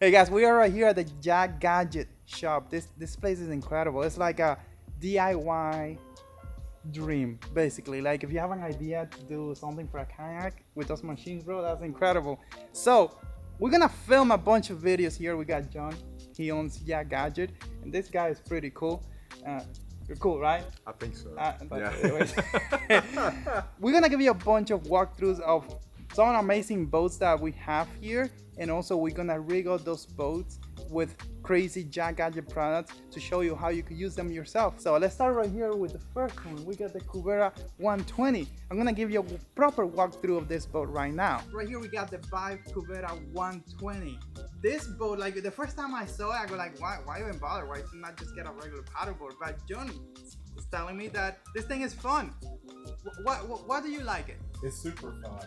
Hey guys, we are right here at the YakGadget shop. This place is incredible. It's like a DIY dream, basically. Like if you have an idea to do something for a kayak with those machines, bro, that's incredible. So we're gonna film a bunch of videos here. We got John. He owns YakGadget, and this guy is pretty cool. You're cool, right? I think so. Yeah. We're gonna give you a bunch of walkthroughs of some amazing boats that we have here, and also we're gonna rig out those boats with crazy YakGadget products to show you how you could use them yourself. So let's start right here with the first one. We got the Kubera 120. I'm gonna give you a proper walkthrough of this boat right now. Right here we got the Vibe Kubera 120. This boat, like the first time I saw it, I go like, why even bother? Why not just get a regular paddleboard? But John is telling me that this thing is fun. Why do you like it? It's super fun.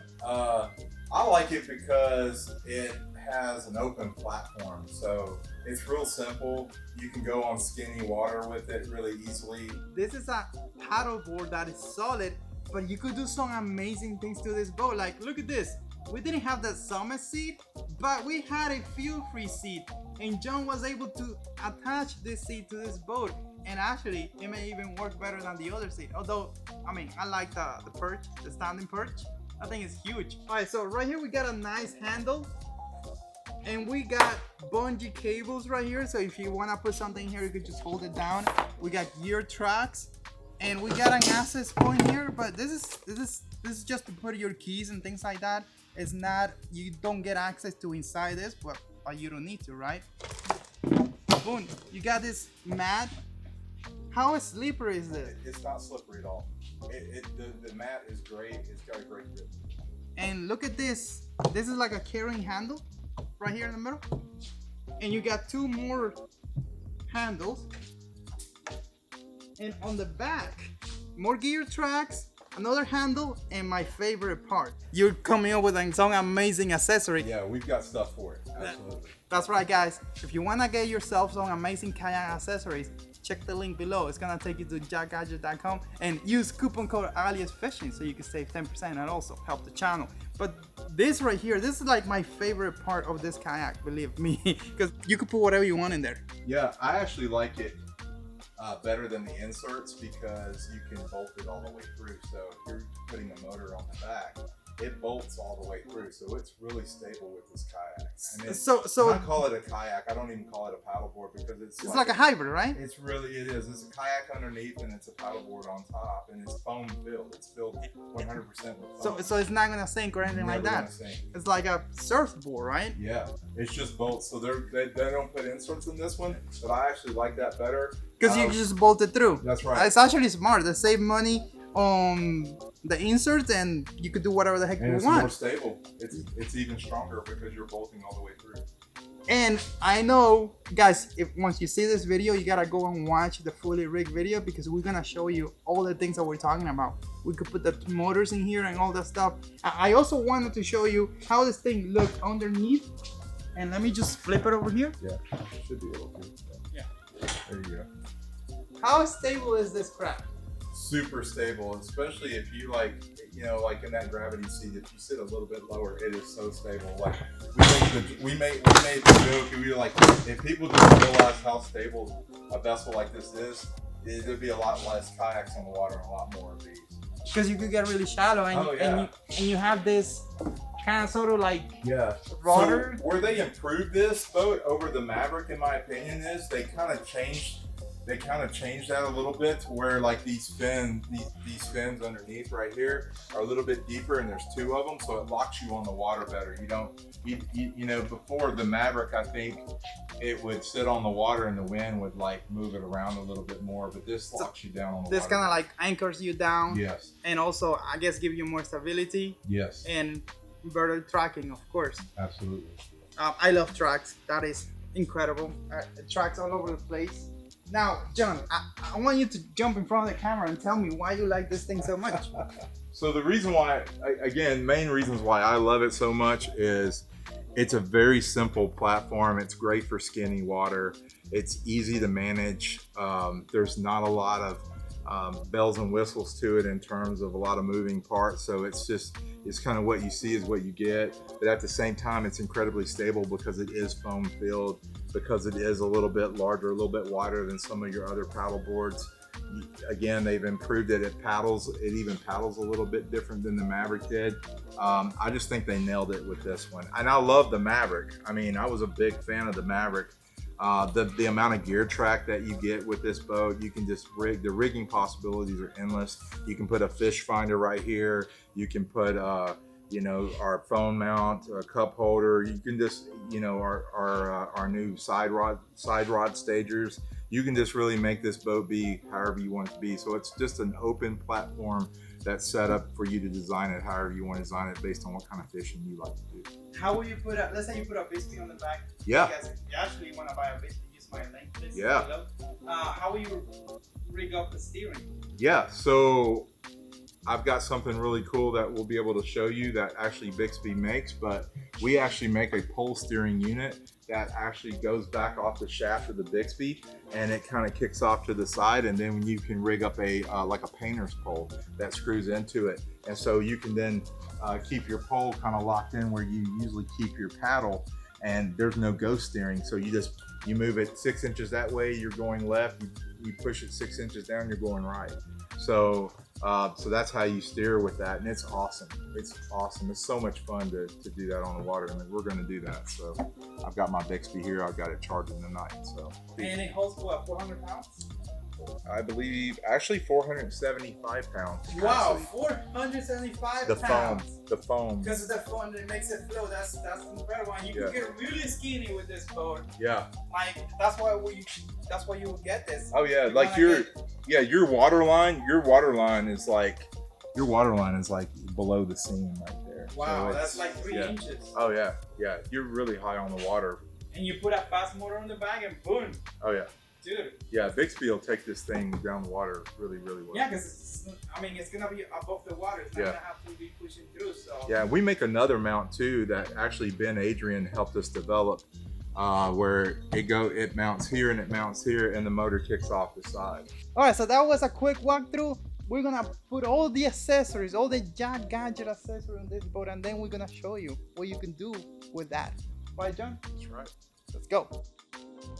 I like it because it has an open platform, so it's real simple. You can go on skinny water with it really easily. This is a paddleboard that is solid, but you could do some amazing things to this boat. Like, look at this. We didn't have the summit seat, but we had a fuel-free seat, and John was able to attach this seat to this boat, and actually it may even work better than the other seat. Although, I mean, I like the perch, the standing perch. I think it's huge. All right, so right here we got a nice handle, and we got bungee cables right here, so if you want to put something here, you could just hold it down. We got gear tracks, and we got an access point here, but this is just to put your keys and things like that. It's not, you don't get access to inside this, but you don't need to, right? Boom, you got this mat. How slippery is this? It's not slippery at all. The mat is great. It's got a great grip. And look at this. This is like a carrying handle right here in the middle. And you got two more handles. And on the back, more gear tracks, another handle, and my favorite part, you're coming up with some amazing accessory. Yeah, we've got stuff for it. Absolutely. That's right, guys. If you want to get yourself some amazing kayak accessories, check the link below. It's gonna take you to YakGadget.com and use coupon code Aliex Fishing so you can save 10% and also help the channel. But this right here, this is like my favorite part of this kayak, believe me, because you can put whatever you want in there. Yeah, I actually like it better than the inserts because you can bolt it all the way through. So if you're putting a motor on the back, it bolts all the way through, so it's really stable with this kayak. I mean, so I call it a kayak. I don't even call it a paddleboard because it's like a hybrid, right? It is. It's a kayak underneath and it's a paddleboard on top, and it's foam filled. It's filled 100% with foam. So it's not gonna sink or anything like that. It's like a surfboard, right? Yeah, it's just bolts. So they don't put inserts in this one, but I actually like that better because you just bolt it through. That's right. It's actually smart. They save money on the inserts, and you could do whatever the heck you want. It's more stable. It's even stronger because you're bolting all the way through. And I know, guys, if once you see this video, you gotta go and watch the fully rigged video because we're gonna show you all the things that we're talking about. We could put the motors in here and all that stuff. I also wanted to show you how this thing looks underneath. And let me just flip it over here. Yeah, should be able to. Yeah. There you go. How stable is this crap? Super stable, especially if you like in that gravity seat, if you sit a little bit lower, it is so stable. Like we made the joke, we were like, if people just realize how stable a vessel like this is, there'd be a lot less kayaks on the water and a lot more of these. Because you could get really shallow, and you have this kind of sort of like rudder. So where they improved this boat over the Maverick, in my opinion, is they kind of changed that a little bit to where like these fins underneath right here are a little bit deeper, and there's two of them, so it locks you on the water better. Before the Maverick, I think it would sit on the water and the wind would like move it around a little bit more, but this locks you down on the water. This kind of like anchors you down. Yes. And also, I guess, give you more stability. Yes. And better tracking, of course. Absolutely. I love tracks. That is incredible. Tracks all over the place. Now, John, I want you to jump in front of the camera and tell me why you like this thing so much. So the reason why, main reasons why I love it so much is it's a very simple platform. It's great for skinny water. It's easy to manage. There's not a lot of bells and whistles to it in terms of a lot of moving parts. So it's kind of what you see is what you get. But at the same time, it's incredibly stable because it is foam filled, because it is a little bit larger, a little bit wider than some of your other paddle boards. Again, they've improved it. It even paddles a little bit different than the Maverick did. I just think they nailed it with this one. And I love the Maverick. I mean, I was a big fan of the Maverick. The amount of gear track that you get with this boat, you can just the rigging possibilities are endless. You can put a fish finder right here. You can put, you know, our phone mount, a cup holder. You can just, you know, our new side rod stagers. You can just really make this boat be however you want it to be. So it's just an open platform that's set up for you to design it however you want to design it based on what kind of fishing you like to do. How will you put let's say you put a Bixpy on the back. Yeah. If you actually want to buy a Bixpy, use my link. Yeah. Below. How will you rig up the steering? Yeah, so I've got something really cool that we'll be able to show you that actually Bixpy makes, but we actually make a pole steering unit that actually goes back off the shaft of the Bixpy, and it kind of kicks off to the side, and then you can rig up a like a painter's pole that screws into it, and so you can then keep your pole kind of locked in where you usually keep your paddle, and there's no ghost steering. So you move it 6 inches that way, you're going left. You push it 6 inches down, you're going right. So that's how you steer with that, and it's awesome. It's awesome. It's so much fun to do that on the water, and we're going to do that. So I've got my Bixpy here. I've got it charging tonight. So And it holds what, 400 pounds? I believe actually 475 pounds. Wow, capacity. 475 The pounds. the foam. Because of the foam that makes it flow. That's incredible. And you can get really skinny with this boat. Yeah. Like that's why you would get this. Oh yeah, like your water line is like below the seam right there. Wow, So that's like 3 inches. Oh yeah, yeah. You're really high on the water. And you put a fast motor on the back and boom. Oh yeah. Dude. Yeah, Bixpy will take this thing down the water really, really well. Yeah, because it's gonna be above the water. It's not gonna have to be pushing through. So yeah, we make another mount too that actually Ben Adrian helped us develop, where it mounts here and it mounts here, and the motor kicks off the side. All right, so that was a quick walkthrough. We're gonna put all the accessories, all the YakGadget accessories on this boat, and then we're gonna show you what you can do with that. Right, John? That's right. Let's go.